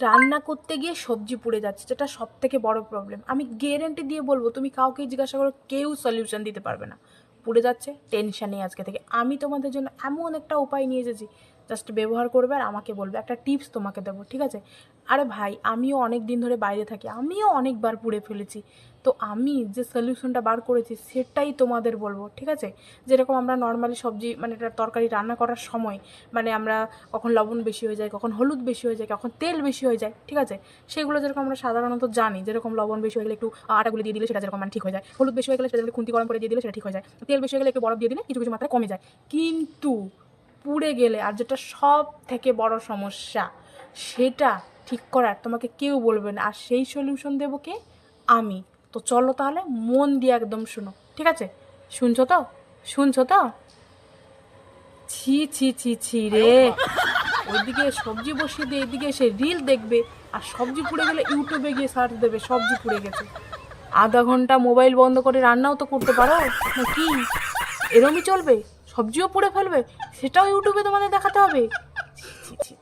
রান্না করতে গিয়ে সবজি পুড়ে যাচ্ছে, যেটা সব থেকে বড় প্রবলেম। আমি গ্যারেন্টি দিয়ে বলবো, তুমি কাউকে জিজ্ঞাসা করো, কেউ সলিউশন দিতে পারবে না। পুড়ে যাচ্ছে, টেনশন নেই আজকে থেকে। আমি তোমাদের জন্য এমন একটা উপায় নিয়ে এসেছি, জাস্ট ব্যবহার করবে আর আমাকে বলবে। একটা টিপস তোমাকে দেবো, ঠিক আছে? আরে ভাই, আমিও অনেক দিন ধরে বাইরে থাকি, আমিও অনেকবার পুড়ে ফেলেছি। তো আমি যে সলিউশনটা বার করেছি সেটাই তোমাদের বলবো, ঠিক আছে? যেরকম আমরা নর্মালি সবজি মানে একটা তরকারি রান্না করার সময় মানে আমরা কখন লবণ বেশি হয়ে যায়, কখন হলুদ বেশি হয়ে যায়, কখন তেল বেশি হয়ে যায়, ঠিক আছে? সেগুলো যেরকম আমরা সাধারণত জানি, যেরকম লবণ বেশি হয়ে গেলে একটু আটাগুলো দিয়ে দিলে সেটা যেরকম মানে ঠিক হয়ে যায়, হলুদ বেশি হয়ে গেলে সেটা যেরকম খুন্তি গরম করে দিয়ে দিলে সেটা ঠিক হয়ে যায়, তেল বেশি হয়ে গেলে একটু বরফ দিয়ে দিলে কিছু কিছু মাত্রায় কমে যায়। কিন্তু পুড়ে গেলে, আর যেটা সব থেকে বড় সমস্যা, সেটা ঠিক করার তোমাকে কেউ বলবে না। আর সেই সলিউশন দেবো কে? আমি। তো চলো তাহলে, মন দিয়ে একদম শুনো, ঠিক আছে? শুনছো তো? শুনছো তো? ছি ছি ছি ছি রে! ওইদিকে সবজি বসিয়ে দিয়ে এদিকে এসে রিল দেখবে, আর সবজি পুড়ে গেলে ইউটিউবে গিয়ে সার্চ দেবে সবজি পুড়ে গেছে। আধা ঘন্টা মোবাইল বন্ধ করে রান্নাও তো করতে পারো, না কি? এরমই চলবে? সবজিও পুড়ে ফেলবে, সেটাও ইউটিউবে তোমাদের দেখাতে হবে? ছি ছি ছি।